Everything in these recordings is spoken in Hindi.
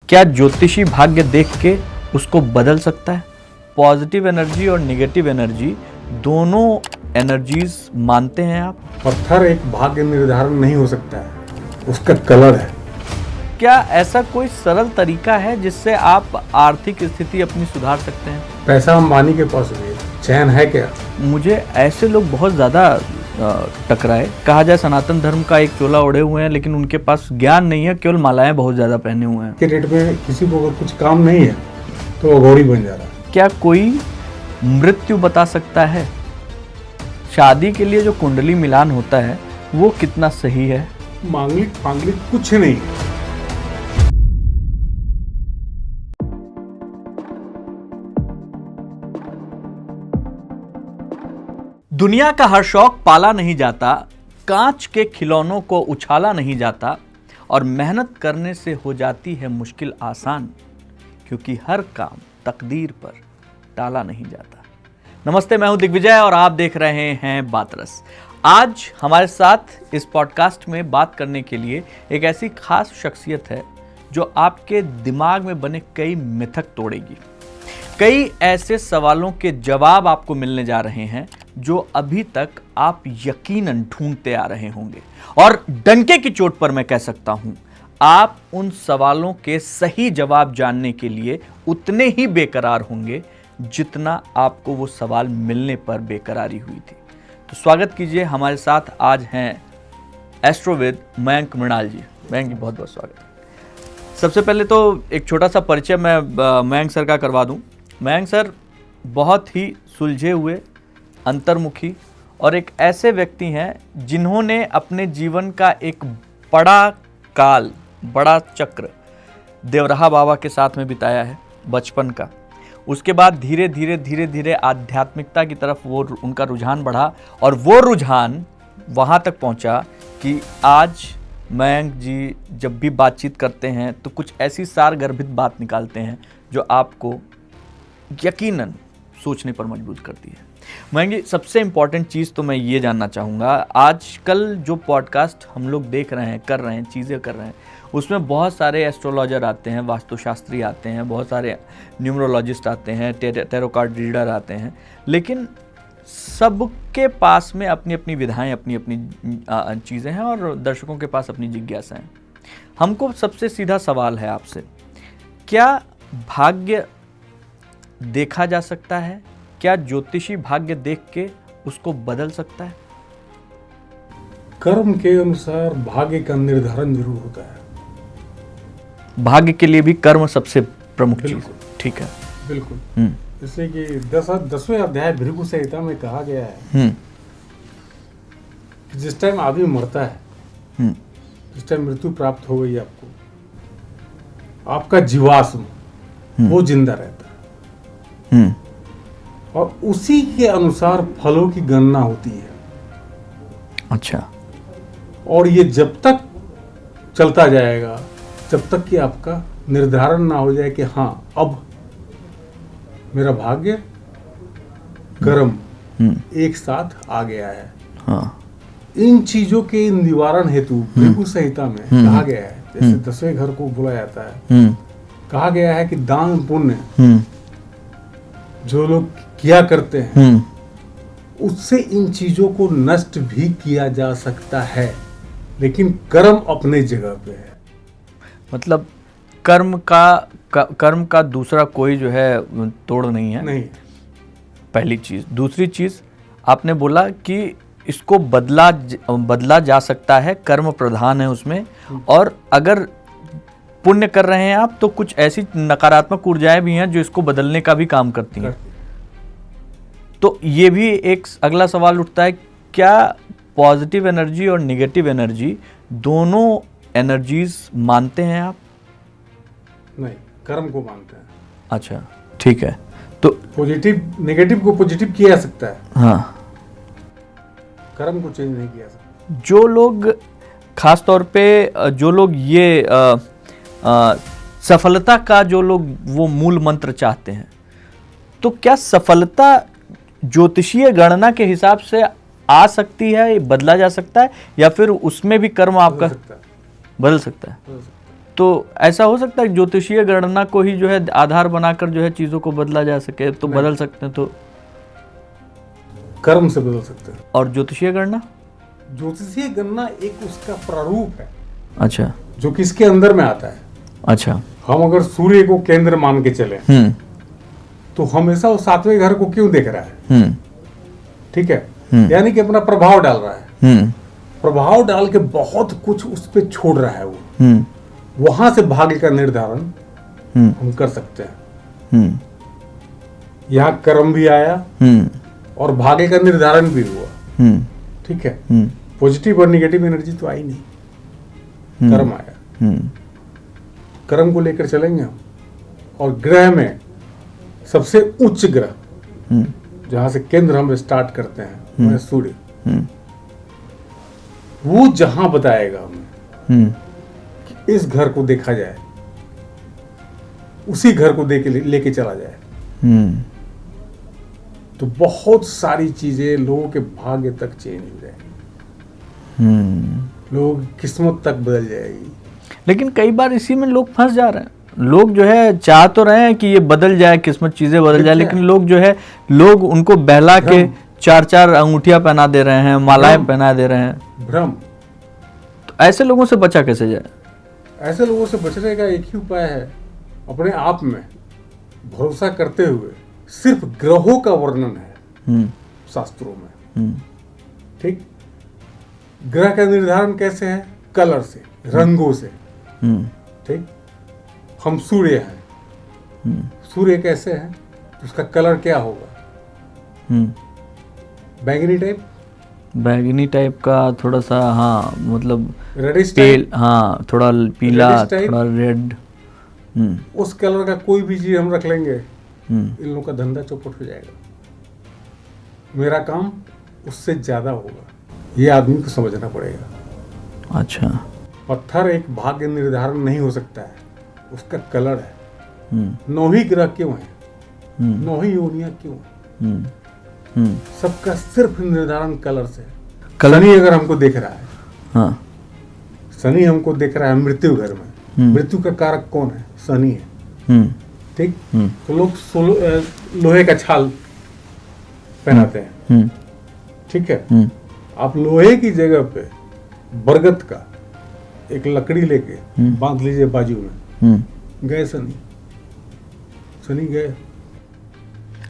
क्या ज्योतिषी भाग्य देख के उसको बदल सकता है? पॉजिटिव एनर्जी और नेगेटिव एनर्जी दोनों एनर्जीज मानते हैं आप? पत्थर एक भाग्य निर्धारण नहीं हो सकता है, उसका कलर है। क्या ऐसा कोई सरल तरीका है जिससे आप आर्थिक स्थिति अपनी सुधार सकते हैं? पैसा अंबानी के पास भी है, चैन है क्या? मुझे ऐसे लोग बहुत ज़्यादा टकराए। कहा जाए सनातन धर्म का एक चोला ओढ़े हुए हैं लेकिन उनके पास ज्ञान नहीं है, केवल मालाएं बहुत ज़्यादा पहने हुए हैं। के रेट में किसी को अगर कुछ काम नहीं है तो वो गौरी बन जा रहा है। क्या कोई मृत्यु बता सकता है? शादी के लिए जो कुंडली मिलान होता है वो कितना सही है? मांगलिक कुछ नहीं है। दुनिया का हर शौक पाला नहीं जाता, कांच के खिलौनों को उछाला नहीं जाता और मेहनत करने से हो जाती है मुश्किल आसान, क्योंकि हर काम तकदीर पर टाला नहीं जाता। नमस्ते, मैं हूं दिग्विजय और आप देख रहे हैं बातरस। आज हमारे साथ इस पॉडकास्ट में बात करने के लिए एक ऐसी खास शख्सियत है जो आपके दिमाग में बने कई मिथक तोड़ेगी। कई ऐसे सवालों के जवाब आपको मिलने जा रहे हैं जो अभी तक आप यकीनन ढूंढते आ रहे होंगे, और डंके की चोट पर मैं कह सकता हूं, आप उन सवालों के सही जवाब जानने के लिए उतने ही बेकरार होंगे जितना आपको वो सवाल मिलने पर बेकरारी हुई थी। तो स्वागत कीजिए, हमारे साथ आज हैं एस्ट्रोविद मयंक मृणाल जी। मयंक जी, बहुत बहुत स्वागत। सबसे पहले तो एक छोटा सा परिचय मैं मयंक सर का करवा दूं। मयंक सर बहुत ही सुलझे हुए, अंतर्मुखी और एक ऐसे व्यक्ति हैं जिन्होंने अपने जीवन का एक बड़ा काल, बड़ा चक्र देवराहा बाबा के साथ में बिताया है बचपन का। उसके बाद धीरे धीरे आध्यात्मिकता की तरफ वो उनका रुझान बढ़ा और वो रुझान वहाँ तक पहुँचा कि आज मयंक जी जब भी बातचीत करते हैं तो कुछ ऐसी सारगर्भित बात निकालते हैं जो आपको यकीनन सोचने पर मजबूर करती है। मयंक जी, सबसे इम्पॉर्टेंट चीज़ तो मैं ये जानना चाहूँगा, आजकल जो पॉडकास्ट हम लोग देख रहे हैं, कर रहे हैं, चीज़ें कर रहे हैं, उसमें बहुत सारे एस्ट्रोलॉजर आते हैं, वास्तुशास्त्री आते हैं, बहुत सारे न्यूमरोलॉजिस्ट आते हैं, टैरो कार्ड रीडर आते हैं, लेकिन सबके पास में अपनी अपनी विधाएं, अपनी अपनी चीज़ें हैं और दर्शकों के पास अपनी जिज्ञासाएं। हमको सबसे सीधा सवाल है आपसे, क्या भाग्य देखा जा सकता है? क्या ज्योतिषी भाग्य देख के उसको बदल सकता है? कर्म के अनुसार भाग्य का निर्धारण जरूर होता है। भाग्य के लिए भी कर्म सबसे प्रमुख चीज है। ठीक है, बिल्कुल। जैसे कि 10वें अध्याय भृगु संहिता में कहा गया है कि जिस टाइम आदमी मरता है, जिस टाइम मृत्यु प्राप्त हो गई आपको, आपका जीवाश्म वो जिंदा रहता है और उसी के अनुसार फलों की गणना होती है। अच्छा। और ये जब तक चलता जाएगा जब तक कि आपका निर्धारण ना हो जाए कि हाँ, अब मेरा भाग्य कर्म एक साथ आ गया है। हाँ। इन चीजों के निवारण हेतु भृगु संहिता में कहा गया है, जैसे 10वें घर को बोला जाता है, कहा गया है कि दान पुण्य जो लोग किया करते हैं उससे इन चीजों को नष्ट भी किया जा सकता है, लेकिन कर्म अपने जगह पे है। मतलब कर्म का दूसरा कोई जो है तोड़ नहीं है। नहीं। पहली चीज। दूसरी चीज, आपने बोला कि इसको बदला जा सकता है, कर्म प्रधान है उसमें, और अगर पुण्य कर रहे हैं आप तो कुछ ऐसी नकारात्मक ऊर्जाएं भी हैं जो इसको बदलने का भी काम करती हैं। तो ये भी एक अगला सवाल उठता है, क्या पॉजिटिव एनर्जी और नेगेटिव एनर्जी दोनों एनर्जीज मानते हैं आप? नहीं, कर्म को मानते हैं। अच्छा, ठीक है। तो पॉजिटिव नेगेटिव को पॉजिटिव किया जा सकता है, हाँ, कर्म को चेंज नहीं किया सकता। जो लोग खास तौर पे जो लोग ये सफलता का जो लोग वो मूल मंत्र चाहते हैं, तो क्या सफलता ज्योतिषीय गणना के हिसाब से आ सकती है, बदला जा सकता है, या फिर उसमें भी कर्म आपका बदल सकता है? तो ऐसा हो सकता है ज्योतिषीय गणना को ही जो है आधार बनाकर जो है चीजों को बदला जा सके, तो बदल सकते हैं तो कर्म से बदल सकते हैं। और ज्योतिषीय गणना ज्योतिषीय गणना एक उसका प्रारूप है, अच्छा जो किसके अंदर में आता है। अच्छा हम अगर सूर्य को केंद्र मान के चले तो हमेशा वो 7वें घर को क्यों देख रहा है, ठीक है, यानी कि अपना प्रभाव डाल रहा है, प्रभाव डाल के बहुत कुछ उस पर छोड़ रहा है वो, वहां से भाग्य का निर्धारण हम कर सकते हैं। यहाँ कर्म भी आया और भाग्य का निर्धारण भी हुआ, ठीक है। पॉजिटिव और निगेटिव एनर्जी तो आई नहीं, कर्म आया, कर्म को लेकर चलेंगे हम। और ग्रह में सबसे उच्च ग्रह जहां से केंद्र हम स्टार्ट करते हैं वह है सूर्य। वो जहां बताएगा हमें कि इस घर को देखा जाए, उसी घर को लेके चला जाए, तो बहुत सारी चीजें लोगों के भाग्य तक चेंज हो जाएगी, लोगों की किस्मत तक बदल जाएगी। लेकिन कई बार इसी में लोग फंस जा रहे हैं। लोग जो है चाह तो रहे हैं कि ये बदल जाए, किस्मत चीजें बदल जाए, लेकिन लोग जो है लोग उनको बहला के 4-4 अंगूठियां पहना दे रहे हैं, मालाएं पहना दे रहे हैं। भ्रम। तो ऐसे लोगों से बचा कैसे जाए? ऐसे लोगों से बचने का एक ही उपाय है, अपने आप में भरोसा करते हुए। सिर्फ ग्रहों का वर्णन है शास्त्रों में, ठीक। ग्रह का निर्धारण कैसे है? कलर से, रंगों से, ठीक। हम सूर्य हैं, सूर्य कैसे है? उसका कलर क्या होगा? बैंगनी टाइप, बैंगनी टाइप का, थोड़ा सा, हाँ मतलब रेडिश पेल, हाँ थोड़ा पीला, थोड़ा रेड। उस कलर का कोई भी चीज हम रख लेंगे, इन लोगों का धंधा चौपट हो जाएगा। मेरा काम उससे ज्यादा होगा, ये आदमी को समझना पड़ेगा। अच्छा। पत्थर एक भाग्य निर्धारण नहीं हो सकता है, उसका कलर है। 9 ही ग्रह क्यों है? 9 ही योनियां क्यों है? सबका सिर्फ निर्धारण कलर से है। शनि अगर हमको देख रहा है, हाँ, शनि हमको देख रहा है मृत्यु घर में, मृत्यु का कारक कौन है? शनि है, ठीक। तो लोग लोहे का छाल पहनाते हैं, ठीक है। आप लोहे की जगह पे बरगद का एक लकड़ी लेके बांध लीजिए बाजू में, गए शनि, शनि गए।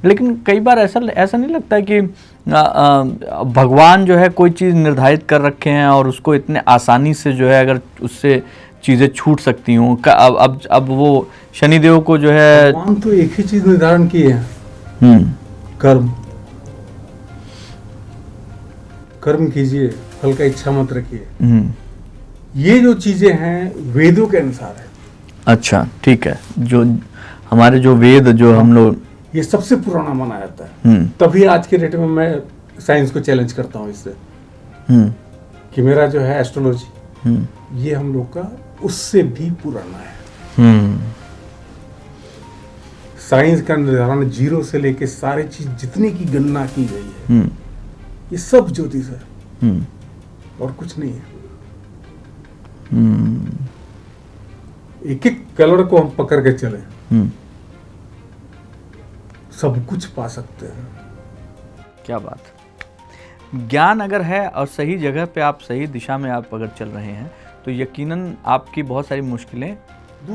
लेकिन कई बार ऐसा नहीं लगता कि भगवान जो है कोई चीज़ निर्धारित कर रखे हैं और उसको इतने आसानी से जो है अगर उससे चीज़ें छूट सकती हूँ। अब वो शनिदेव को जो है, भगवान तो एक ही चीज निर्धारण किए हैं, कर्म। कर्म कीजिए, फल का इच्छा मत रखिए। ये जो चीजें हैं वेदों के अनुसार है। अच्छा, ठीक है। जो हमारे जो वेद जो हम लोग, ये सबसे पुराना माना जाता है। तभी आज के डेट में मैं साइंस को चैलेंज करता हूँ इससे, कि मेरा जो है एस्ट्रोलॉजी, ये हम लोग का उससे भी पुराना है। साइंस का निर्धारण 0 से लेके सारी चीज जितनी की गणना की गई है, ये सब ज्योतिष है और कुछ नहीं है। एक एक कलर को हम पकड़ के चले, सब कुछ पा सकते हैं। क्या बात। ज्ञान अगर है और सही जगह पे आप सही दिशा में आप अगर चल रहे हैं तो यकीनन आपकी बहुत सारी मुश्किलें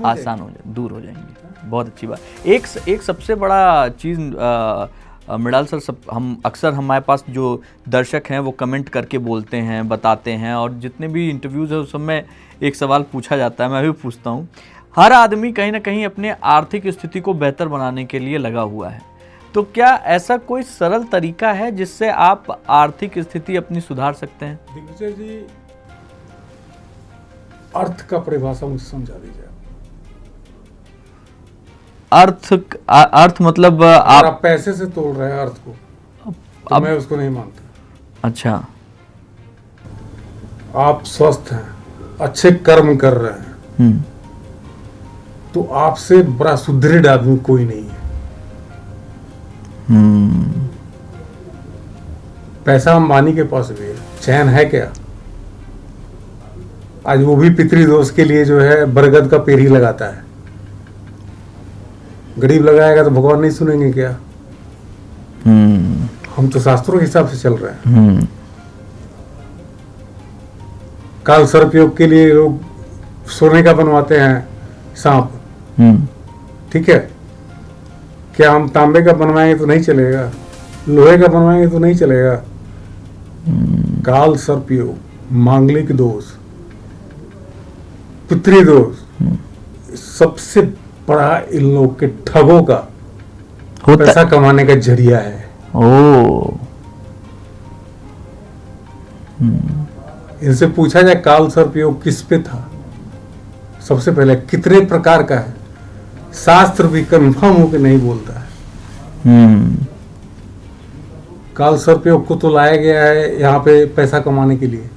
आसान हो जाए, दूर हो जाएंगी। बहुत अच्छी बात। एक सबसे बड़ा चीज़ मृणाल सर, हम अक्सर हमारे पास जो दर्शक हैं वो कमेंट करके बोलते हैं, बताते हैं, और जितने भी इंटरव्यूज़ है उस समय एक सवाल पूछा जाता है, मैं भी पूछता हूँ। हर आदमी कहीं ना कहीं अपने आर्थिक स्थिति को बेहतर बनाने के लिए लगा हुआ है, तो क्या ऐसा कोई सरल तरीका है जिससे आप आर्थिक स्थिति अपनी सुधार सकते हैं? दिग्विजय जी, अर्थ का परिभाषा मुझे समझा दीजिए। अर्थ मतलब आप पैसे से तोड़ रहे हैं अर्थ को, तो मैं उसको नहीं मानता। अच्छा। आप स्वस्थ हैं, अच्छे कर्म कर रहे हैं, तो आपसे बड़ा सुदृढ़ आदमी कोई नहीं है। पैसा अंबानी के पास भी है, चैन है क्या? आज वो भी पितृदोष के लिए जो है बरगद का पेड़ ही लगाता है। गरीब लगाएगा तो भगवान नहीं सुनेंगे क्या? हम तो शास्त्रों के हिसाब से चल रहे हैं। काल सर्पयोग के लिए लोग सोने का बनवाते हैं सांप, ठीक है, क्या हम तांबे का बनवाएंगे तो नहीं चलेगा, लोहे का बनवाएंगे तो नहीं चलेगा? काल सर्पयोग, मांगलिक दोष, पितृदोष, सबसे बड़ा इन लोग के ठगों का पैसा कमाने का जरिया है। इनसे पूछा जाए काल सर्पयोग किस पे था, सबसे पहले कितने प्रकार का है, शास्त्र भी कंफर्म होकर नहीं बोलता है। काल सर्पयोग को तो लाया गया है यहाँ पे पैसा कमाने के लिए।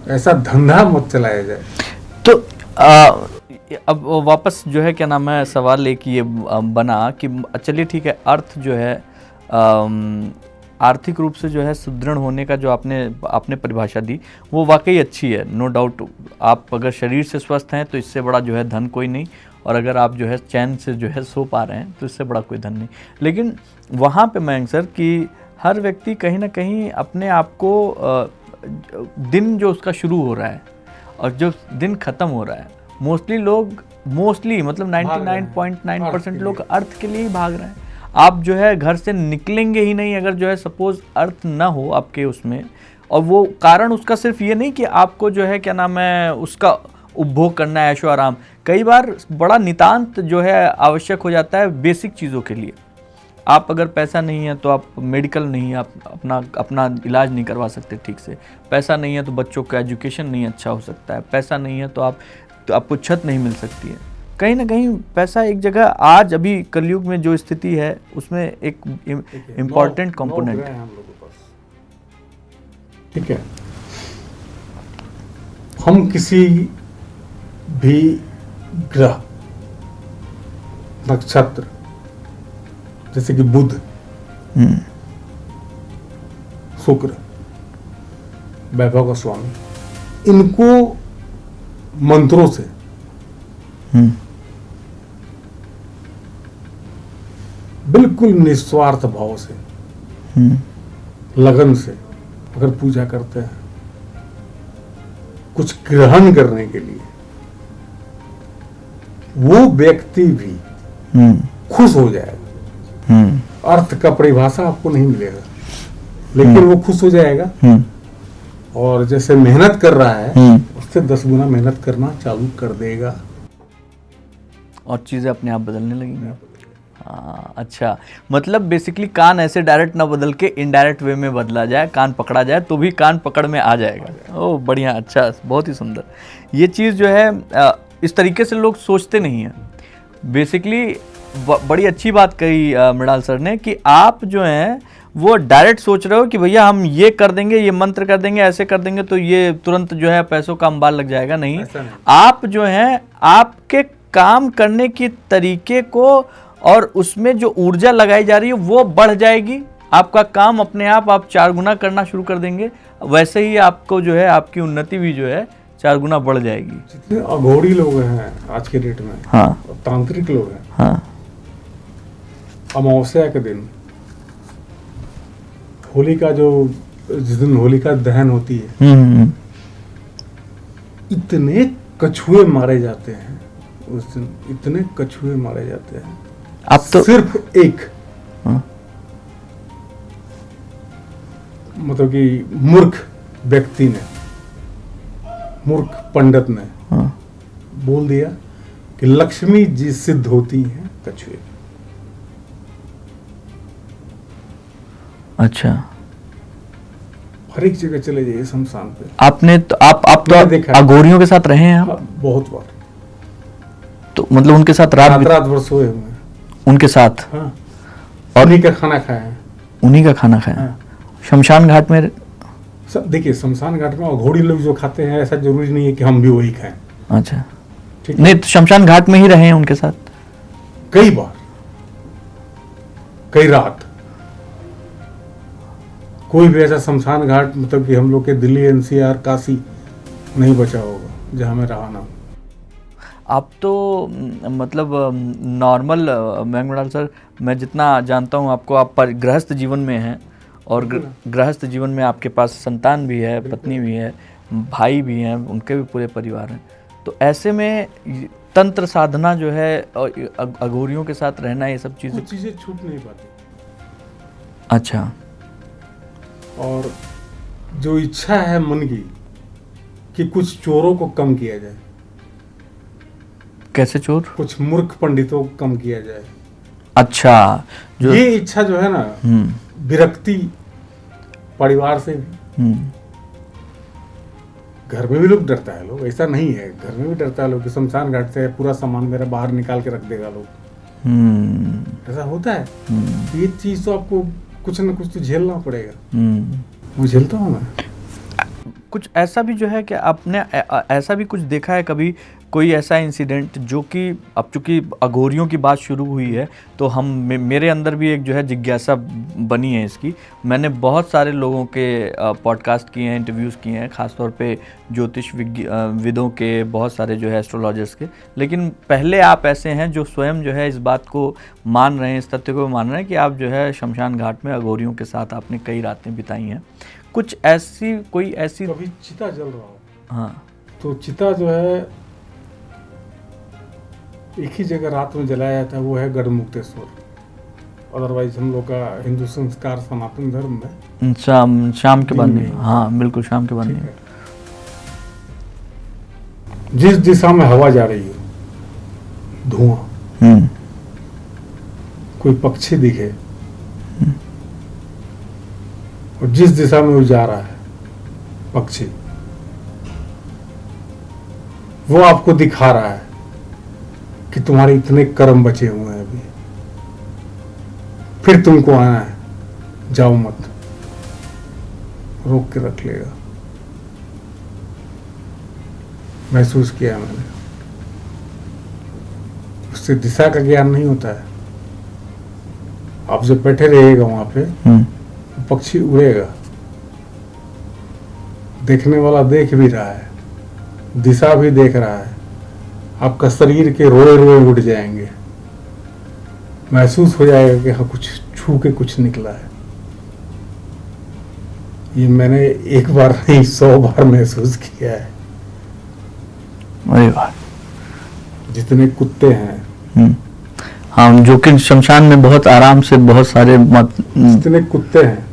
ऐसा धंधा मत चलाया जाए। तो अब वापस जो है क्या नाम है, सवाल एक ये बना कि चलिए ठीक है, अर्थ जो है आर्थिक रूप से जो है सुदृढ़ होने का जो आपने परिभाषा दी वो वाकई अच्छी है, नो डाउट। आप अगर शरीर से स्वस्थ हैं तो इससे बड़ा जो है धन कोई नहीं, और अगर आप जो है चैन से जो है सो पा रहे हैं तो इससे बड़ा कोई धन नहीं। लेकिन वहाँ पे मयंक सर कि हर व्यक्ति कहीं ना कहीं अपने आप को दिन जो उसका शुरू हो रहा है और जो दिन ख़त्म हो रहा है, मोस्टली मतलब 99.9% लोग अर्थ के लिए ही भाग रहे हैं। आप जो है घर से निकलेंगे ही नहीं अगर जो है सपोज अर्थ ना हो आपके उसमें, और वो कारण उसका सिर्फ ये नहीं कि आपको जो है क्या नाम है उसका उपभोग करना है, ऐशो आराम, कई बार बड़ा नितांत जो है आवश्यक हो जाता है बेसिक चीज़ों के लिए। आप अगर पैसा नहीं है तो आप मेडिकल नहीं, आप अपना इलाज नहीं करवा सकते ठीक से, पैसा नहीं है तो बच्चों का एजुकेशन नहीं अच्छा हो सकता है, पैसा नहीं है तो आपको छत नहीं मिल सकती है। कहीं ना कहीं पैसा एक जगह, आज अभी कलयुग में जो स्थिति है उसमें एक इम्पॉर्टेंट कंपोनेंट है। ठीक है, हम किसी भी ग्रह, नक्षत्र जैसे कि बुध, शुक्र, वैभव का स्वामी, इनको मंत्रों से बिल्कुल निस्वार्थ भाव से, लगन से अगर पूजा करते हैं कुछ ग्रहण करने के लिए, वो व्यक्ति भी खुश हो जाएगा। अर्थ का परिभाषा आपको नहीं मिलेगा, लेकिन वो खुश हो जाएगा और जैसे मेहनत कर रहा है उससे 10 गुना मेहनत करना चालू कर देगा और चीजें अपने आप बदलने लगेंगी। हाँ, अच्छा, मतलब बेसिकली कान ऐसे डायरेक्ट ना बदल के इनडायरेक्ट वे में बदला जाए, कान पकड़ा जाए तो भी कान पकड़ में आ जाएगा। ओह बढ़िया, अच्छा, बहुत ही सुंदर। ये चीज़ जो है इस तरीके से लोग सोचते नहीं हैं। बेसिकली बड़ी अच्छी बात कही मृणाल सर ने कि आप जो हैं वो डायरेक्ट सोच रहे हो कि भैया हम ये कर देंगे, ये मंत्र कर देंगे, ऐसे कर देंगे तो ये तुरंत जो है पैसों का अंबार लग जाएगा। नहीं, आप जो हैं आपके काम करने के तरीके को और उसमें जो ऊर्जा लगाई जा रही है वो बढ़ जाएगी, आपका काम अपने आप 4 गुना करना शुरू कर देंगे, वैसे ही आपको जो है आपकी उन्नति भी जो है 4 गुना बढ़ जाएगी। जितने अघोरी लोग हैं आज के डेट में, हाँ, तांत्रिक लोग हैं, हाँ, अमावस्या के दिन, होलिका जिस दिन होलिका दहन होती है, इतने कछुए मारे जाते हैं उस दिन, इतने कछुए मारे जाते हैं। अब तो सिर्फ एक मतलब कि मूर्ख व्यक्ति ने, मूर्ख पंडित ने बोल दिया कि लक्ष्मी जी सिद्ध होती हैं कछुए। अच्छा, हर एक जगह चले जाइए शमशान पे, आपने तो आप तो अघोरियों के साथ रहे हैं आप? बहुत बार। तो मतलब उनके साथ रात भर सोए हुए हैं उनके साथ? हाँ। और उन्हीं का खाना खाया है? उन्हीं का खाना खाया। हाँ। शमशान घाट में देखिए, शमशान घाट में अघोरी लोग जो खाते हैं ऐसा जरूरी नहीं है कि हम भी वही खाएं। अच्छा, ठीक, नहीं तो शमशान घाट में ही रहे हैं उनके साथ कई बार, कई रात। कोई भी ऐसा शमशान घाट मतलब कि हम लोग के दिल्ली एनसीआर काशी नहीं बचा होगा जहाँ मैं रहा ना हूँ। आप तो मतलब नॉर्मल मैंगमडाल सर, मैं जितना जानता हूँ आपको, आप गृहस्थ जीवन में हैं और गृहस्थ जीवन में आपके पास संतान भी है, पत्नी भी है, भाई भी हैं, उनके भी पूरे परिवार हैं। तो ऐसे में तंत्र साधना जो है और अघोरियों के साथ रहना, ये सब चीज़ें कुछ चीज़ें छूट नहीं पाती। अच्छा। और जो इच्छा है मन की कि कुछ चोरों को कम किया जाए, कैसे चोर? कुछ मूर्ख पंडितों को कम किया जाए। अच्छा, जो ये इच्छा जो है ना, विरक्ति परिवार से भी, घर में भी लोग डरता है, लोग ऐसा नहीं है, घर में भी डरता है लोग कि शमशान घाट से पूरा सामान मेरा बाहर निकाल के रख देगा लोग, ऐसा होता है। ये चीज तो आपको कुछ ना कुछ तो झेलना पड़ेगा। वो झेलता हूँ मैं। कुछ ऐसा भी जो है कि आपने ऐसा भी कुछ देखा है कभी, कोई ऐसा इंसिडेंट जो कि अब चूंकि अघोरियों की बात शुरू हुई है तो मेरे अंदर भी एक जो है जिज्ञासा बनी है इसकी। मैंने बहुत सारे लोगों के पॉडकास्ट किए हैं, इंटरव्यूज़ किए हैं, ख़ासतौर पे ज्योतिष विदों के, बहुत सारे जो है एस्ट्रोलॉजर्स के। लेकिन पहले आप ऐसे हैं जो स्वयं जो है इस बात को मान रहे हैं, इस तथ्य को मान रहे हैं कि आप जो है शमशान घाट में अघोरियों के साथ आपने कई रातें बिताई हैं। कुछ ऐसी, कोई ऐसी, कभी चिता जल रहा हो, हाँ, तो चिता जो है एक ही जगह रात में जलाया जाता है, वो है गढ़मुक्तेश्वर। अदरवाइज हम लोग का हिंदू संस्कार सनातन धर्म में शाम के बाद नहीं। हाँ बिल्कुल, शाम के बाद नहीं। जिस दिशा में हवा जा रही हो, धुआं, कोई पक्षी दिखे और जिस दिशा में वो जा रहा है पक्षी, वो आपको दिखा रहा है कि तुम्हारे इतने कर्म बचे हुए हैं अभी, फिर तुमको आना है, जाओ मत, रोक के रख लेगा। महसूस किया मैंने। उससे दिशा का ज्ञान नहीं होता है। आप जब बैठे रहिएगा वहां पे, पक्षी उड़ेगा, देखने वाला देख भी रहा है, दिशा भी देख रहा है, आपका शरीर के रोए रोए उठ जाएंगे, महसूस हो जाएगा कि हाँ कुछ छू के कुछ निकला है। ये मैंने एक बार नहीं 100 बार महसूस किया है। अरे वाह। जितने कुत्ते हैं, हाँ, जो कि शमशान में बहुत आराम से बहुत सारे जितने कुत्ते हैं,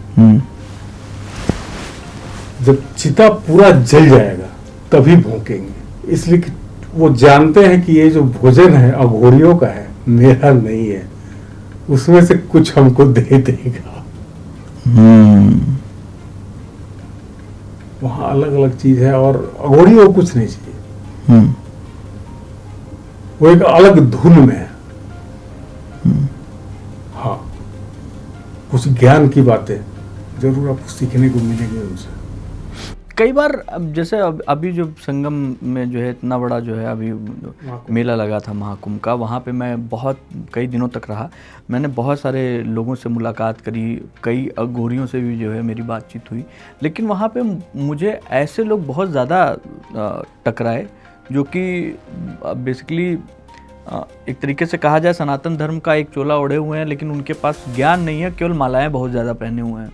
जब चिता पूरा जल जाएगा तभी भौंकेंगे, इसलिए कि वो जानते हैं कि ये जो भोजन है अघोरियों का है, मेरा नहीं है, उसमें से कुछ हमको दे देगा। वहां अलग अलग चीज है और अघोरियों को कुछ नहीं चाहिए। वो एक अलग धुन में है। हाँ, कुछ ज्ञान की बातें जरूर आपको सीखने को मिलेगी उनसे। कई बार जैसे अभी जो संगम में जो है इतना बड़ा जो है अभी मेला लगा था महाकुंभ का, वहाँ पे मैं बहुत कई दिनों तक रहा। मैंने बहुत सारे लोगों से मुलाकात करी, कई अघोरियों से भी जो है मेरी बातचीत हुई, लेकिन वहाँ पे मुझे ऐसे लोग बहुत ज़्यादा टकराए जो कि बेसिकली एक तरीके से कहा जाए सनातन धर्म का एक चोला ओढ़े हुए हैं, लेकिन उनके पास ज्ञान नहीं है, केवल मालाएं बहुत ज़्यादा पहने हुए हैं।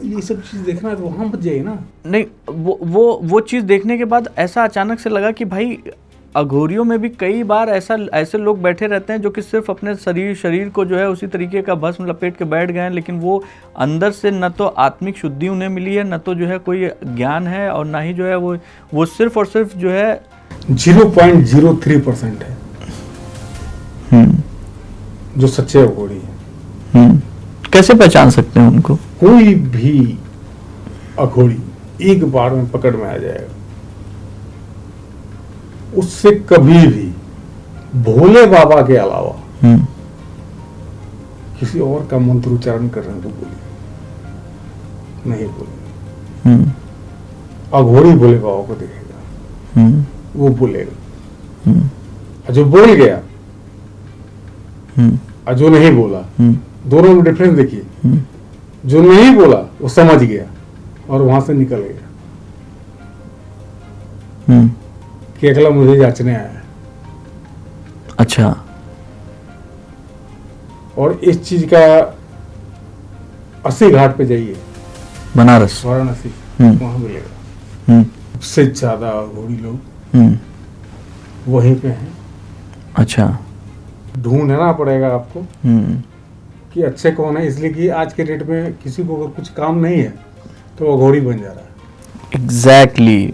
ये सब चीज़ देखना है तो वहाँ मत जाइए ना। नहीं, वो चीज़ देखने के बाद ऐसा अचानक से लगा कि भाई अघोरियों में भी कई बार ऐसे लोग बैठे रहते हैं जो कि सिर्फ अपने शरीर को जो है उसी तरीके का भस्म लपेट के बैठ गए हैं, लेकिन वो अंदर से न तो आत्मिक शुद्धि उन्हें मिली है, न तो जो है कोई ज्ञान है, और ना ही जो है वो सिर्फ और सिर्फ जो है 0.03% है जो सच्चे अघोरी है। कैसे पहचान सकते हैं उनको? कोई भी अघोरी एक बार में पकड़ में आ जाएगा। उससे कभी भी भोले बाबा के अलावा किसी और का मंत्र उच्चारण कर रहे हैं तो बोलिए, नहीं बोलिए। अघोरी भोले बाबा को देखेगा, वो बोलेगा, और जो बोल गया और जो नहीं बोला, दोनों में डिफरेंस देखिए। जो नहीं बोला वो समझ गया और वहां से निकल गया कि अगला मुझे जांचने आया है। अच्छा। और इस चीज का 80 घाट पे जाइए, बनारस, वाराणसी, वहां मिलेगा। उससे ज्यादा घोड़ी लोग वहीं पे हैं। अच्छा। ढूंढना पड़ेगा आपको कि अच्छे कौन है, इसलिए कि आज के डेट में किसी को अगर कुछ काम नहीं है तो वो घोड़ी बन जा रहा है। एग्जैक्टली।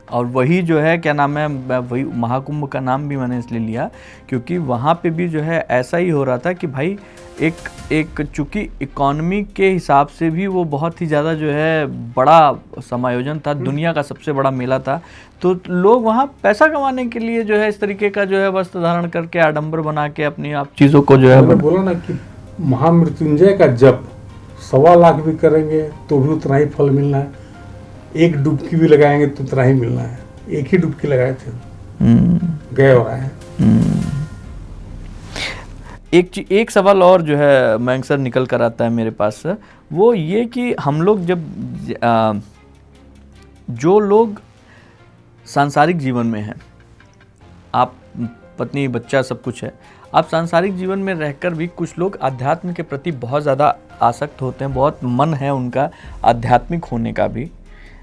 और वही जो है क्या नाम है, वही महाकुंभ का नाम भी मैंने इसलिए लिया क्योंकि वहाँ पे भी जो है ऐसा ही हो रहा था कि भाई एक चूंकि इकोनॉमी के हिसाब से भी वो बहुत ही ज़्यादा जो है बड़ा समायोजन था, दुनिया का सबसे बड़ा मेला था, तो लोग वहाँ पैसा कमाने के लिए जो है इस तरीके का जो है वस्त्र धारण करके आडंबर बना के अपनी आप चीज़ों को जो है मैंने बोला ना कि महामृत्युंजय का जप 1.25 लाख भी करेंगे तो भी उतना ही फल मिलना है, एक डुबकी भी लगाएंगे तो उतना ही मिलना है। एक ही डुबकी लगाए थे, गए और आए। एक सवाल और जो है मयंक सर निकल कर आता है मेरे पास, वो ये कि हम लोग जब जो लोग सांसारिक जीवन में हैं, आप पत्नी बच्चा सब कुछ है, आप सांसारिक जीवन में रहकर भी कुछ लोग आध्यात्म के प्रति बहुत ज़्यादा आसक्त होते हैं, बहुत मन है उनका आध्यात्मिक होने का भी।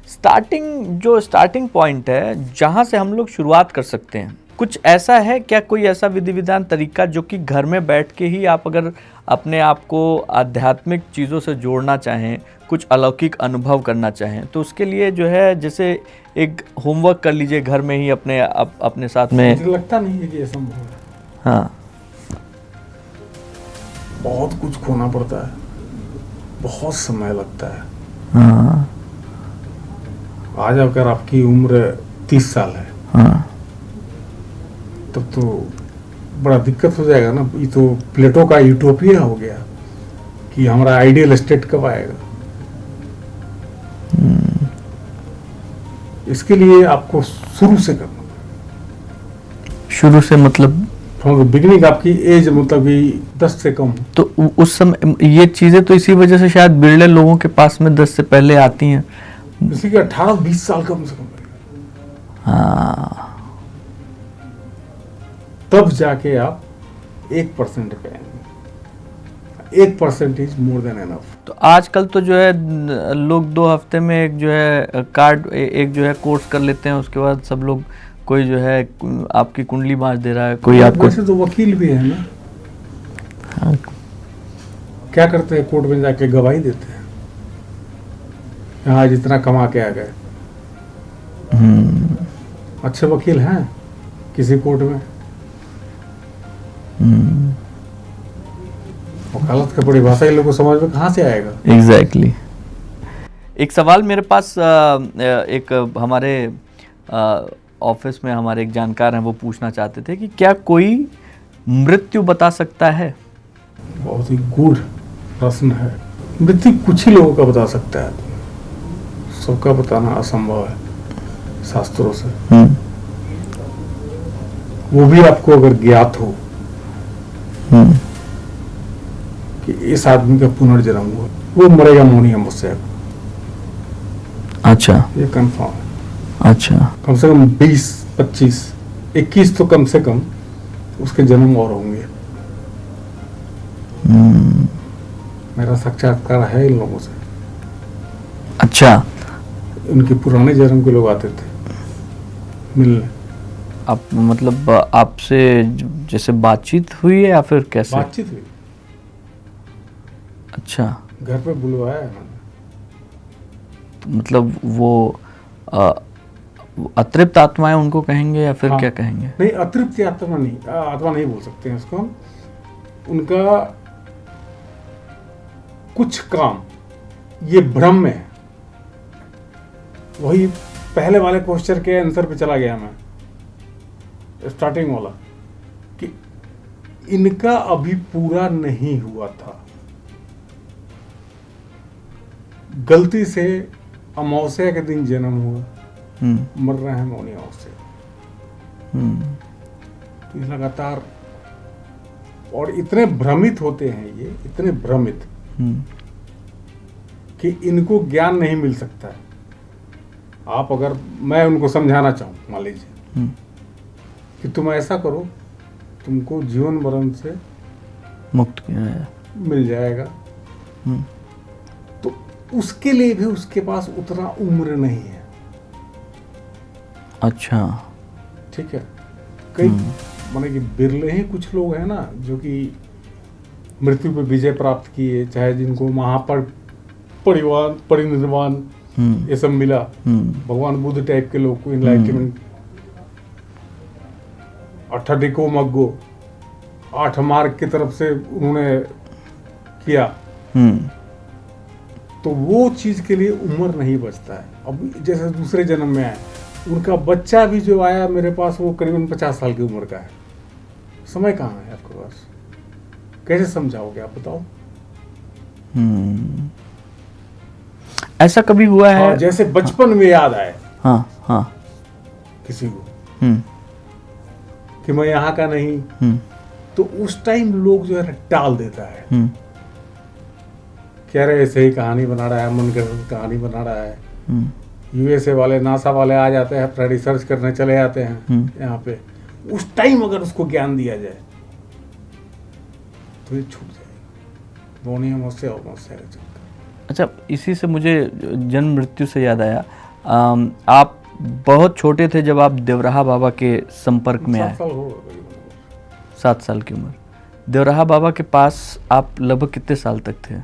स्टार्टिंग पॉइंट है जहाँ से हम लोग शुरुआत कर सकते हैं, कुछ ऐसा है क्या, कोई ऐसा विधि विधान तरीका जो कि घर में बैठ के ही आप अगर अपने आप को आध्यात्मिक चीज़ों से जोड़ना चाहें, कुछ अलौकिक अनुभव करना चाहें, तो उसके लिए जो है जैसे एक होमवर्क कर लीजिए घर में ही अपने साथ में। मुझे लगता नहीं है कि ये संभव है। हाँ, बहुत कुछ खोना पड़ता है, बहुत समय लगता है। हाँ, आज अगर आपकी उम्र 30 साल है, हाँ, तब तो बड़ा दिक्कत हो जाएगा ना। ये तो प्लेटो का यूटोपिया हो गया कि हमारा आइडियल स्टेट कब आएगा। इसके लिए आपको शुरू से करना, शुरू से मतलब फ्रॉम द बिगिनिंग। आपकी एज मतलब कि 10 से कम हो, तो उस समय ये चीज़ें तो इसी वजह से शायद बिरले लोगों के पास में 10 से पहले आती हैं। इसी के 18-20 साल कम से कम लगेगा। हाँ, तब जाके आप 1% पे आएंगे। 1% इज मोर देन एनफ। तो आजकल तो जो है लोग 2 हफ्ते में एक जो है कार्ड, एक जो है कोर्स कर लेते हैं, उसके बाद सब लोग, कोई जो है आपकी कुंडली बांध दे रहा है, कोई आपको। वैसे तो वकील भी है ना। हाँ, क्या करते हैं, कोर्ट में जाके गवाही देते हैं, यहाँ जितना कमा के आ गए। अच्छे वकील हैं किसी कोर्ट में, वकालत का परिभाषा इन लोगों को समझ में कहाँ से आएगा। एग्जैक्टली। एक सवाल मेरे पास एक हमारे ऑफिस में हमारे एक जानकार हैं, वो पूछना चाहते थे कि क्या कोई मृत्यु बता सकता है? बहुत ही गूढ़ प्रश्न है। मृत्यु कुछ ही लोगों का बता सकता है, सबका बताना असंभव है शास्त्रों से। वो भी आपको अगर ज्ञात हो कि इस आदमी का पुनर्जन्म हुआ, वो मरेगा मौनी मुझसे। अच्छा, ये कंफर्म है। अच्छा, कम से कम 20, 25, 21 तो कम से कम उसके जन्म और होंगे। मेरा साक्षात्कार है इन लोगों से। अच्छा, उनके पुराने जन्म के लोग आते थे मिलने। आप मतलब आपसे जैसे बातचीत हुई है या फिर कैसे? बातचीत हुई, अच्छा, घर पे बुलवाया है मैंने। तो मतलब वो अतृप्त आत्माएं उनको कहेंगे या फिर क्या कहेंगे? नहीं, अतृप्त आत्मा नहीं, आत्मा नहीं बोल सकते हैं उसको हम। उनका कुछ काम ये भ्रम में है। वही पहले वाले क्वेश्चन के आंसर पे चला गया मैं, स्टार्टिंग वाला, कि इनका अभी पूरा नहीं हुआ था, गलती से अमावस्या के दिन जन्म हुआ, मर रहे हैं मौनी अमावस्या। तो लगातार, और इतने भ्रमित होते हैं ये, इतने भ्रमित कि इनको ज्ञान नहीं मिल सकता है। आप अगर मैं उनको समझाना चाहूँ, मान लीजिए कि तुम ऐसा करो, तुमको जीवन मरण से मुक्त किया है। मिल जाएगा, तो उसके लिए भी उसके पास उतना उम्र नहीं है। अच्छा, ठीक है। कई माने कि बिरले ही कुछ लोग हैं ना जो कि मृत्यु पे विजय प्राप्त किए, चाहे जिनको परिनिर्वाण ये सब मिला, भगवान बुद्ध टाइप के लोग को इनलाइटमेंट, 8 मग्गो 8 मार्ग की तरफ से उन्होंने किया, तो वो चीज के लिए उम्र नहीं बचता है। अब जैसे दूसरे जन्म में आए, उनका बच्चा भी जो आया मेरे पास, वो करीबन 50 साल की उम्र का है। समय कहाँ है आपके पास? कैसे समझाओगे आप, बताओ। ऐसा कभी हुआ है? हाँ, जैसे बचपन में याद आए हाँ किसी को कि मैं यहाँ का नहीं, तो उस टाइम लोग जो है टाल देता है, कह रहे ऐसे ही कहानी बना रहा है, मन गढ़ंत कहानी बना रहा है। यूएसए वाले, नासा वाले आ जाते हैं, अपना रिसर्च करने चले जाते हैं यहाँ पे। उस टाइम अगर उसको ज्ञान दिया जाए तो ये छूट जाएगी। दोनों अमावस्या और अमावस्या का चक्कर। अच्छा, इसी से मुझे जन्म मृत्यु से याद आया, आप बहुत छोटे थे जब आप देवराहा बाबा के संपर्क में आए। 7 साल हो गए। 7 साल की उम्र। देवराहा बाबा के पास आप लगभग कितने साल तक थे?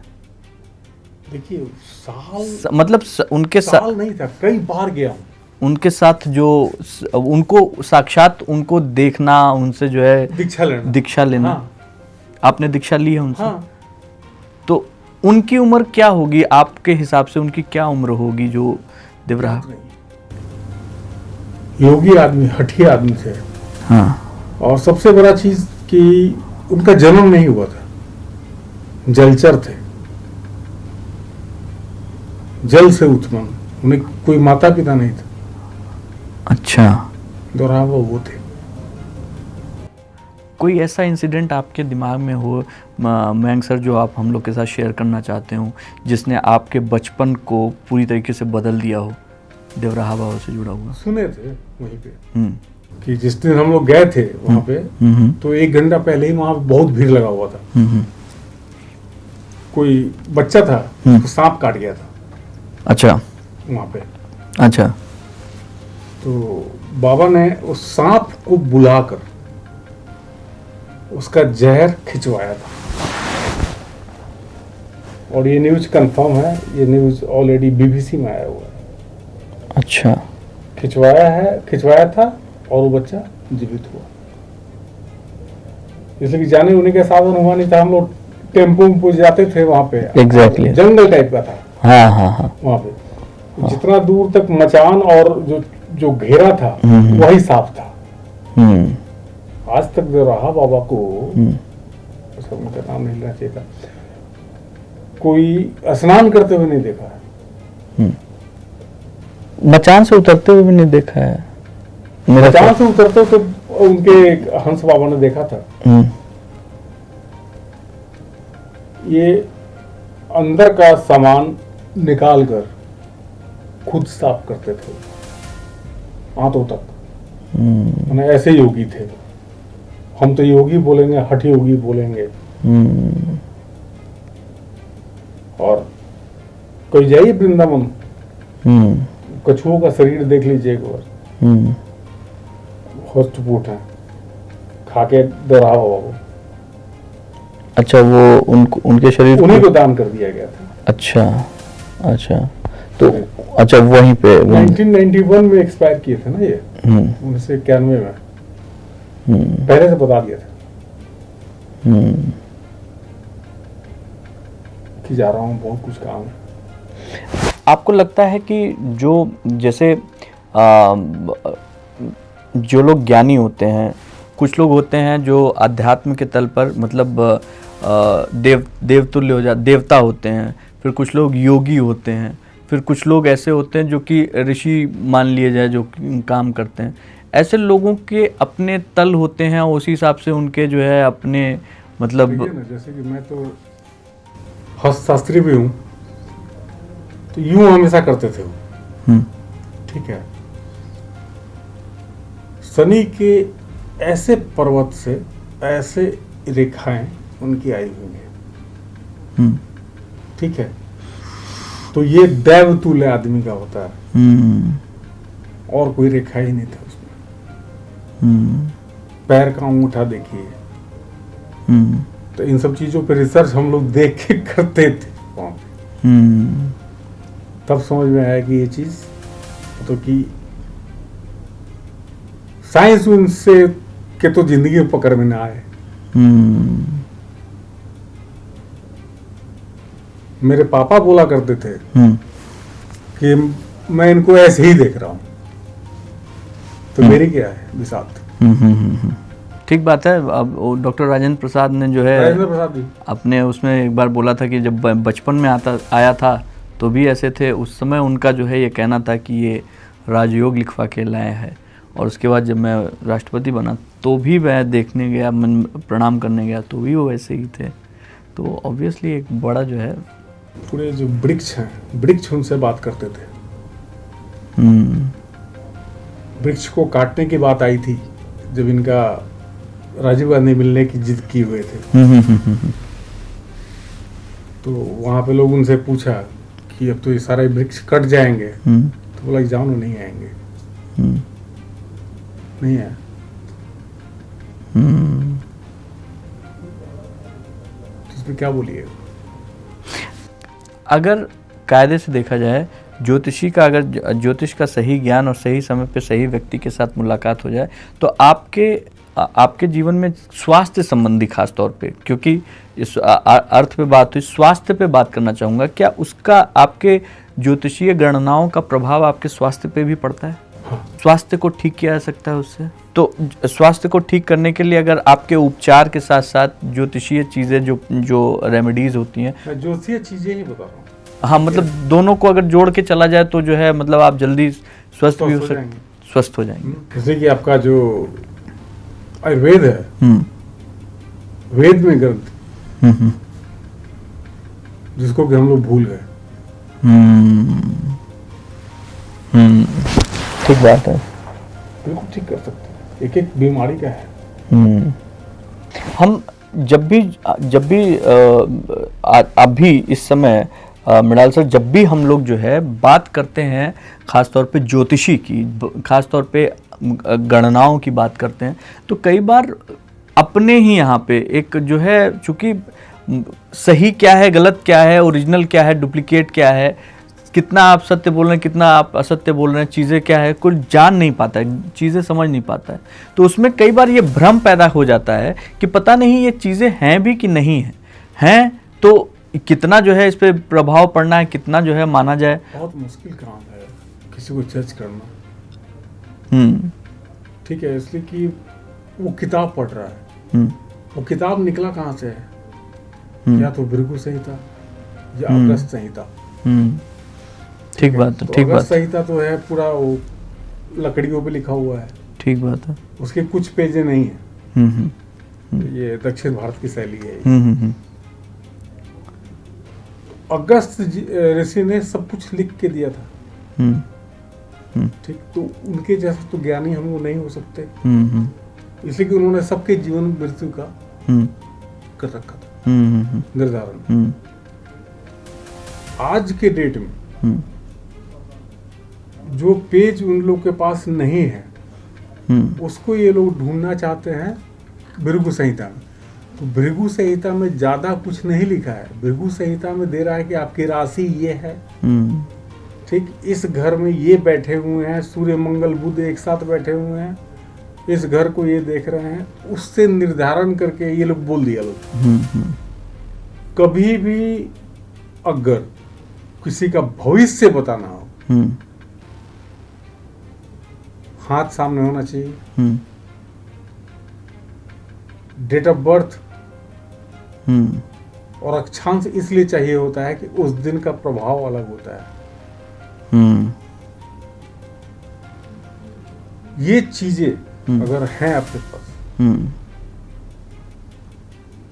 देखिए, साल मतलब उनके साल नहीं था, कई बार गया हूँ उनके साथ, जो उनको साक्षात उनको देखना, उनसे जो है दीक्षा लेना। हाँ। आपने दीक्षा ली है उनसे? हाँ। तो उनकी उम्र क्या होगी आपके हिसाब से? उनकी क्या उम्र होगी जो देवराहा? योगी आदमी, हठी आदमी थे। हाँ। और सबसे बड़ा चीज कि उनका जन्म नहीं हुआ था, जलचर थे, जल से उत्पन्न, उन्हें कोई माता पिता नहीं था। अच्छा। देवराहा वो थे। कोई ऐसा इंसिडेंट आपके दिमाग में हो मयंक सर, जो आप हम लोग के साथ शेयर करना चाहते हो, जिसने आपके बचपन को पूरी तरीके से बदल दिया हो, देवराहा बाबा से जुड़ा हुआ? सुने थे वहीं पे कि जिस दिन हम लोग गए थे वहां पे, तो 1 घंटा पहले ही वहां बहुत भीड़ लगा हुआ था। कोई बच्चा था, उसको सांप काट गया था। अच्छा। वहां पे। अच्छा। तो बाबा ने उस सांप को बुलाकर उसका जहर खिंचवाया था। और ये न्यूज कंफर्म है, ये न्यूज ऑलरेडी बीबीसी में आया हुआ है। अच्छा। खिंचवाया था और वो बच्चा जीवित हुआ। इसलिए जाने उन्हीं के साधन हुआ नहीं था। हम लोग टेम्पो में जाते थे वहां पे। एग्जैक्टली। जंगल टाइप का था। हाँ। वहां पे जितना दूर तक मचान और जो घेरा था वही साफ था। आज तक देवराहा बाबा को, उसका उनका नाम नहीं लेना चाहिए था, कोई स्नान करते हुए नहीं देखा है। मचान से उतरते हुए भी नहीं देखा है। मचान से उतरते तो उनके हंस बाबा ने देखा था। ये अंदर का सामान निकाल कर खुद साफ करते थे हाथों तक। मैंने ऐसे योगी थे। हम तो योगी बोलेंगे, हठ योगी बोलेंगे। और कोई जाइए वृंदावन, कछुओं का शरीर देख लीजिए एक बार। होस्ट फूट है, खा के देवराहा बाबा को। अच्छा, वो उनके शरीर उन्हीं को दान कर दिया गया था। अच्छा। तो अच्छा, वहीं पे 1991 में एक्सपायर किए थे ना ये। 1991 में पहले से बता दिया था कि जा रहा हूँ, बहुत कुछ काम है। आपको लगता है कि जो जैसे जो लोग ज्ञानी होते हैं, कुछ लोग होते हैं जो अध्यात्म के तल पर मतलब देवतुल्य हो जाते, देवता होते हैं, फिर कुछ लोग योगी होते हैं, फिर कुछ लोग ऐसे होते हैं जो कि ऋषि मान लिए जाए, जो काम करते हैं। ऐसे लोगों के अपने तल होते हैं, उसी हिसाब से उनके जो है अपने मतलब। जैसे कि मैं तो हस्तशास्त्री भी हूँ, तो यूं हमेशा करते थे वो। हम्म, ठीक है, शनि के ऐसे पर्वत से ऐसे रेखाएं उनकी आई हुई हैं। हम्म, ठीक है, तो ये देवतुल्य आदमी का होता है, हम्म, और कोई रेखा ही नहीं था उसमें। हम्म, पैर का अंगूठा देखिए। हम्म, तो इन सब चीजों पे रिसर्च हम लोग देख के करते थे वहाँ पे। हम्म, तब समझ में आया कि ये चीज तो कि साइंस उनसे के तो जिंदगी में पकड़ में ना आए। हम्म, मेरे पापा बोला करते थे हम्म, कि मैं इनको ऐसे ही देख रहा हूं, तो मेरी क्या है विषाद। ठीक बात है। अब डॉक्टर राजेंद्र प्रसाद ने जो है राजेंद्र प्रसाद जी, अपने उसमें एक बार बोला था कि जब बचपन में आया था तो भी ऐसे थे। उस समय उनका जो है ये कहना था कि ये राजयोग लिखवा के लाया है, और उसके बाद जब मैं राष्ट्रपति बना तो भी मैं देखने गया, मन प्रणाम करने गया तो भी वो वैसे ही थे। तो ऑब्वियसली एक बड़ा जो है पूरे जो वृक्ष हैं, वृक्ष उनसे बात करते थे। वृक्ष को काटने की बात आई थी जब इनका राजीव गांधी मिलने की जिद किए हुए थे। तो वहां पे लोग उनसे पूछा कि अब तो ये सारे वृक्ष कट जाएंगे, तो बोला कि जानो नहीं आएंगे। नहीं आया। इसमें क्या बोलिए? अगर कायदे से देखा जाए, ज्योतिषी का अगर ज्योतिष का सही ज्ञान और सही समय पे सही व्यक्ति के साथ मुलाकात हो जाए तो आपके जीवन में स्वास्थ्य संबंधी खास तौर पे, क्योंकि इस अर्थ पे बात हुई, स्वास्थ्य पे बात करना चाहूँगा, क्या उसका आपके ज्योतिषीय गणनाओं का प्रभाव आपके स्वास्थ्य पे भी पड़ता है? हाँ। स्वास्थ्य को ठीक किया जा सकता है उससे? तो स्वास्थ्य को ठीक करने के लिए अगर आपके उपचार के साथ साथ ज्योतिषीय चीज़ें जो रेमेडीज होती हैं, मैं ज्योतिषीय चीजें ही बता रहा हूँ। हाँ, मतलब दोनों को अगर जोड़ के चला जाए तो जो है मतलब आप जल्दी स्वस्थ भी स्वस्थ हो जाएंगे। जैसे कि आपका जो आयुर्वेद है, वेद में ग्रंथ, जिसको कि हम लोग भूल गए। ठीक बात है। बिल्कुल ठीक कर सकते हैं, एक एक बीमारी का है। हम जब भी अभी इस समय मृणाल सर, जब भी हम लोग जो है बात करते हैं खास तौर पे ज्योतिषी की, खास तौर पे गणनाओं की बात करते हैं, तो कई बार अपने ही यहाँ पे एक जो है, चूंकि सही क्या है, गलत क्या है, ओरिजिनल क्या है, डुप्लीकेट क्या है, कितना आप सत्य बोल रहे हैं, कितना आप असत्य बोल रहे हैं, चीज़ें क्या है, कोई जान नहीं पाता है, चीज़ें समझ नहीं पाता है। तो उसमें कई बार ये भ्रम पैदा हो जाता है कि पता नहीं ये चीज़ें हैं भी कि नहीं हैं तो कितना जो है इस पर प्रभाव पड़ना है, कितना जो है माना जाए। बहुत मुश्किल काम है किसी को जज करना। ठीक है, इसलिए कि वो किताब पढ़ रहा है, वो किताब निकला कहाँ से है? या तो भृगु संहिता या अगस्त संहिता। ठीक बात है, तो ठीक बात। अगस्त संहिता तो है पूरा वो लकड़ियों पे लिखा हुआ है। ठीक बात है। उसके कुछ पेजें नहीं है। ये दक्षिण भारत की शैली है। अगस्त ऋषि ने सब कुछ लिख के दिया था। ठीक, तो उनके जैसा तो ज्ञानी हम लोग नहीं हो सकते, इसलिए कि उन्होंने सबके जीवन मृत्यु का कर रखा था निर्धारण। आज के डेट में जो पेज उन लोग के पास नहीं है, उसको ये लोग ढूंढना चाहते हैं भृगु संहिता में। तो भृगु संहिता में ज्यादा कुछ नहीं लिखा है। भृगु संहिता में दे रहा है कि आपकी राशि ये है, ठीक, इस घर में ये बैठे हुए हैं, सूर्य मंगल बुध एक साथ बैठे हुए हैं, इस घर को ये देख रहे हैं, उससे निर्धारण करके ये लोग बोल दिया लोग। कभी भी अगर किसी का भविष्य बताना हो, हाथ सामने होना चाहिए, डेट ऑफ बर्थ और अक्षांश इसलिए चाहिए होता है कि उस दिन का प्रभाव अलग होता है। ये चीजें अगर हैं आपके पास,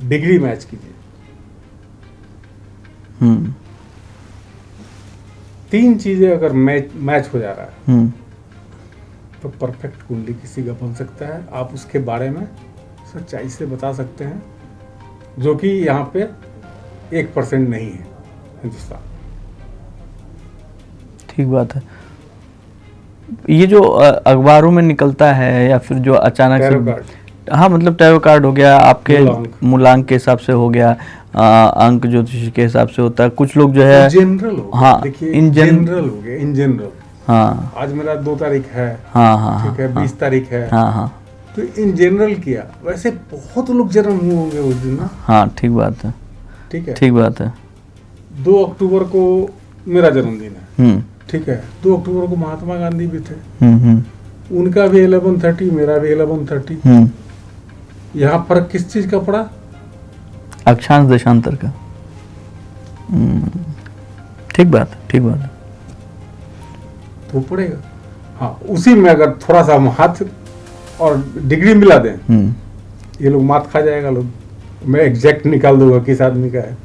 डिग्री मैच कीजिए। 3 चीजें अगर मैच हो जा रहा है हम्म, तो परफेक्ट कुंडली किसी का बन सकता है। आप उसके बारे में सच्चाई से बता सकते हैं, जो कि यहाँ पे 1% नहीं है हिंदुस्तान। ठीक बात है। ये जो अखबारों में निकलता है या फिर जो अचानक टैरो से, कार्ड, हाँ मतलब टैरो कार्ड हो गया, आपके मूलांक। मूलांक के हिसाब से हो गया, अंक ज्योतिष के हिसाब से होता है, कुछ लोग जो है जनरल हो गया। हाँ, देखिए जनरल हो गया, इन जनरल। हाँ आज मेरा 2 तारीख है, हाँ हाँ ठीक है, 20 तारीख है, हाँ हाँ तो इन जनरल किया। वैसे बहुत लोग जन्म हुए होंगे उस दिन ना, हाँ, ठीक बात है, ठीक है। ठीक बात है। 2 अक्टूबर को मेरा जन्मदिन है, हम्म ठीक है। 2 अक्टूबर को महात्मा गांधी भी थे, हम्म उनका भी 11:30, मेरा भी 11:30। हम्म, यहाँ फर्क किस चीज का पड़ा? अक्षांश देशांतर का। ठीक बात है, ठीक बात है। तो पड़ेगा। हाँ, उसी में अगर थोड़ा सा हम हाथ और डिग्री मिला दें, ये लोग मात खा जाएगा लोग। मैं एग्जैक्ट निकाल दूंगा किस आदमी का है।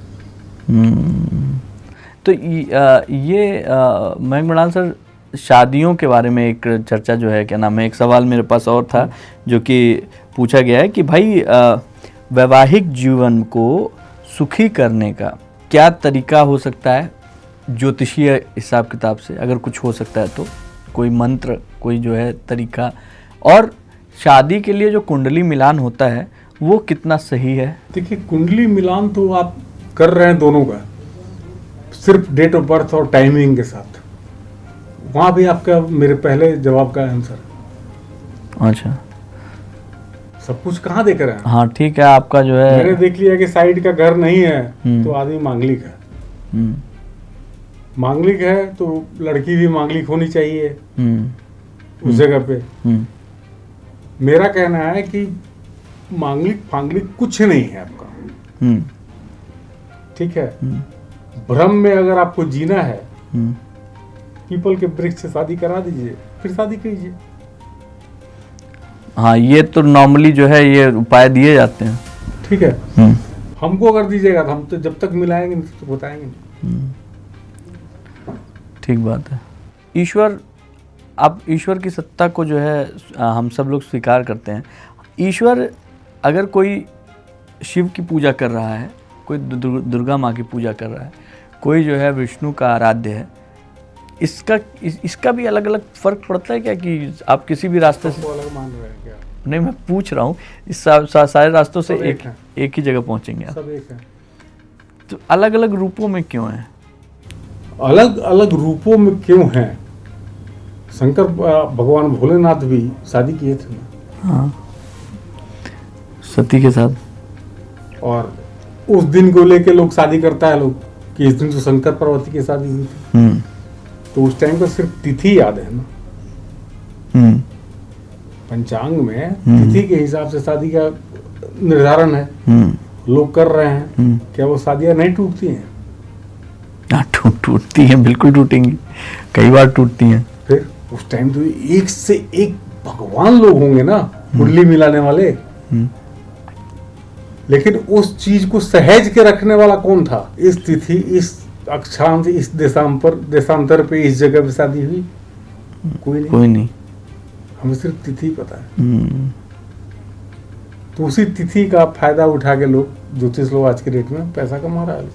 तो मयंक मृणाल सर, शादियों के बारे में एक चर्चा जो है, क्या नाम है, एक सवाल मेरे पास और था जो कि पूछा गया है कि भाई वैवाहिक जीवन को सुखी करने का क्या तरीका हो सकता है ज्योतिषीय हिसाब किताब से, अगर कुछ हो सकता है तो कोई मंत्र, कोई जो है तरीका, और शादी के लिए जो कुंडली मिलान होता है वो कितना सही है? देखिए, कुंडली मिलान तो आप कर रहे हैं दोनों का, सिर्फ डेट ऑफ बर्थ और टाइमिंग के साथ। वहां भी आपका मेरे पहले जवाब का आंसर। अच्छा, सब कुछ कहाँ देख रहे हैं? हाँ ठीक है, आपका जो है मैंने देख लिया कि साइड का घर नहीं है तो आदमी मांगलिक है। हम्म, मांगलिक है तो लड़की भी मांगलिक होनी चाहिए उस जगह पे। मेरा कहना है कि मांगलिक फांगलिक कुछ नहीं है आपका, ठीक है। भ्रम में अगर आपको जीना है, पीपल के वृक्ष से शादी करा दीजिए, फिर शादी कीजिए। हाँ, ये तो नॉर्मली जो है ये उपाय दिए जाते हैं, ठीक है। हमको अगर दीजिएगा तो हम तो जब तक मिलाएंगे नहीं तो बताएंगे नहीं। ठीक बात है। ईश्वर, अब ईश्वर की सत्ता को जो है हम सब लोग स्वीकार करते हैं। ईश्वर, अगर कोई शिव की पूजा कर रहा है, कोई दुर्गा माँ की पूजा कर रहा है, कोई जो है विष्णु का आराध्य है, इसका भी अलग अलग फर्क पड़ता है क्या कि आप किसी भी रास्ते से अलग मान रहे हैं क्या? नहीं, मैं पूछ रहा हूँ, इस सारे रास्तों से सब एक ही जगह पहुंचेंगे आप? सब एक है। तो अलग अलग रूपों में क्यों है? अलग अलग रूपों में क्यों हैं? शंकर भगवान भोलेनाथ भी शादी किए थे ना। हाँ, सती के साथ। और उस दिन को लेके लोग शादी करता है लोग कि इस दिन तो शंकर पार्वती की शादी हुई थी। तो उस टाइम को सिर्फ तिथि याद है ना। पंचांग में तिथि के हिसाब से शादी का निर्धारण है, लोग कर रहे हैं। क्या वो शादियां नहीं टूटती हैं? टूटती हैं, बिल्कुल टूटेंगी, कई बार टूटती हैं। फिर उस टाइम तो एक से एक भगवान लोग होंगे ना कुंडली मिलाने वाले। लेकिन उस चीज को सहेज के रखने वाला कौन था? इस तिथि, इस अक्षांश, इस देशांतर पे, इस जगह पे शादी हुई, कोई नहीं। हमें सिर्फ तिथि पता है। तो उसी तिथि का फायदा उठा के लोग, ज्योतिष लोग आज के डेट में पैसा कमा रहा है।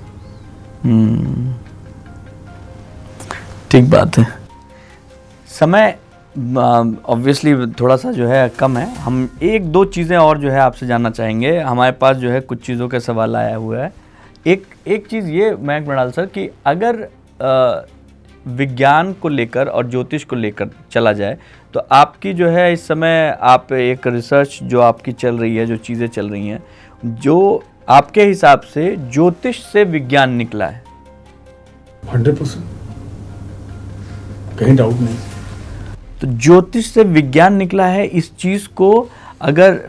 ठीक बात है। समय ऑब्वियसली थोड़ा सा जो है कम है। हम एक दो चीज़ें और जो है आपसे जानना चाहेंगे। हमारे पास जो है कुछ चीज़ों का सवाल आया हुआ है। एक चीज़ ये मयंक मृणाल सर, कि अगर विज्ञान को लेकर और ज्योतिष को लेकर चला जाए तो आपकी जो है इस समय आप एक रिसर्च जो आपकी चल रही है, जो चीज़ें चल रही हैं, जो आपके हिसाब से ज्योतिष से विज्ञान निकला है? 100%, कहीं डाउट नहीं। तो ज्योतिष से विज्ञान निकला है, इस चीज को अगर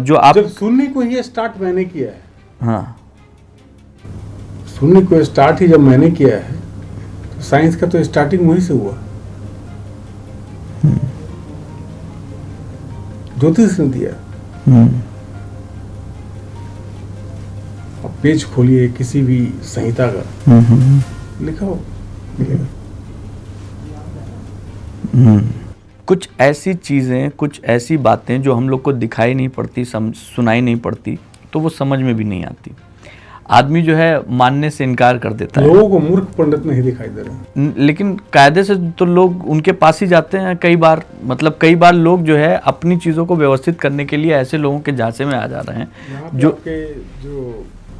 जो आप, जब सुनने को ही स्टार्ट मैंने किया है, हाँ, सुनने को स्टार्ट ही जब मैंने किया है, तो साइंस का तो स्टार्टिंग वहीं से हुआ। ज्योतिष ने दिया। अब पेज खोलिए किसी भी संहिता का, लिखा हो, मिलेगा। कुछ ऐसी चीज़ें, कुछ ऐसी बातें जो हम लोग को दिखाई नहीं पड़ती, सुनाई नहीं पड़ती, तो वो समझ में भी नहीं आती। आदमी जो है मानने से इनकार कर देता है। लोगों को मूर्ख पंडित नहीं दिखाई दे रहे, लेकिन कायदे से तो लोग उनके पास ही जाते हैं कई बार। मतलब कई बार लोग जो है अपनी चीज़ों को व्यवस्थित करने के लिए ऐसे लोगों के झांसे में आ जा रहे हैं जो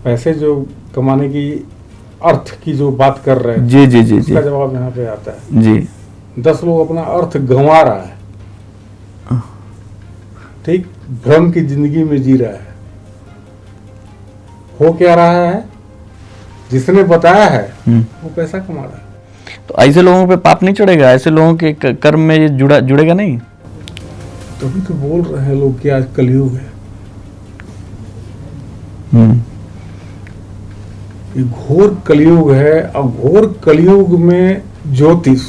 पैसे जो कमाने की अर्थ की जो बात कर रहे हैं। जी जी जी जी, उसका जवाब यहाँ पे आता है जी। 10 लोग अपना अर्थ गंवा रहा है, ठीक, भ्रम की जिंदगी में जी रहा है। हो क्या रहा है, जिसने बताया है वो पैसा कमा रहा है। तो ऐसे लोगों पे पाप नहीं चढ़ेगा? ऐसे लोगों के कर्म में ये जुड़ेगा नहीं? तभी तो बोल रहे हैं लोग कि आज कलयुग है। ये घोर कलयुग है। अब घोर कलयुग में ज्योतिष,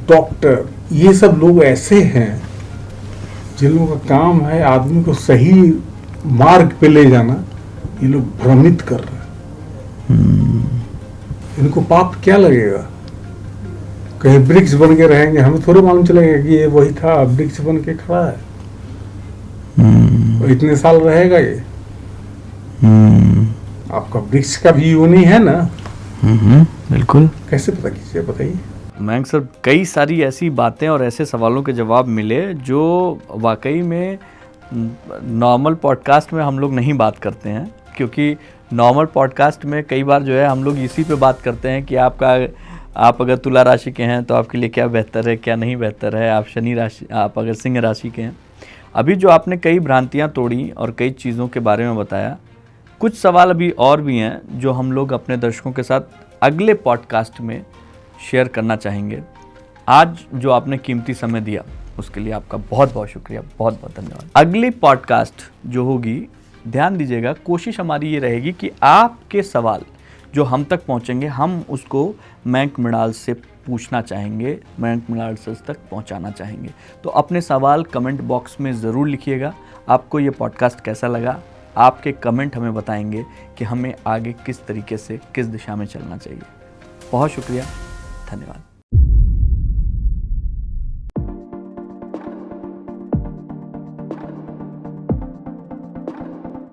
डॉक्टर, ये सब लोग ऐसे हैं जिन लोगों का काम है आदमी को सही मार्ग पे ले जाना। ये लोग भ्रमित कर रहे हैं। इनको पाप क्या लगेगा? कहीं वृक्ष बन के रहेंगे, हमें थोड़े मालूम चलेगा कि ये वही था, वृक्ष बन के खड़ा है। और इतने साल रहेगा ये। आपका वृक्ष का भी यूं नहीं है ना। बिल्कुल। कैसे पता कीजिए, बताइए। मयंक सर, कई सारी ऐसी बातें और ऐसे सवालों के जवाब मिले जो वाकई में नॉर्मल पॉडकास्ट में हम लोग नहीं बात करते हैं। क्योंकि नॉर्मल पॉडकास्ट में कई बार जो है हम लोग इसी पे बात करते हैं कि आप अगर तुला राशि के हैं तो आपके लिए क्या बेहतर है, क्या नहीं बेहतर है। आप अगर सिंह राशि के हैं। अभी जो आपने कई भ्रांतियां तोड़ी और कई चीज़ों के बारे में बताया, कुछ सवाल अभी और भी हैं जो हम लोग अपने दर्शकों के साथ अगले पॉडकास्ट में शेयर करना चाहेंगे। आज जो आपने कीमती समय दिया उसके लिए आपका बहुत बहुत शुक्रिया, बहुत बहुत धन्यवाद। अगली पॉडकास्ट जो होगी, ध्यान दीजिएगा, कोशिश हमारी ये रहेगी कि आपके सवाल जो हम तक पहुंचेंगे, हम उसको मयंक मृणाल से पूछना चाहेंगे, मयंक मृणाल सर तक पहुंचाना चाहेंगे। तो अपने सवाल कमेंट बॉक्स में ज़रूर लिखिएगा। आपको ये पॉडकास्ट कैसा लगा, आपके कमेंट हमें बताएंगे कि हमें आगे किस तरीके से, किस दिशा में चलना चाहिए। बहुत शुक्रिया, धन्यवाद।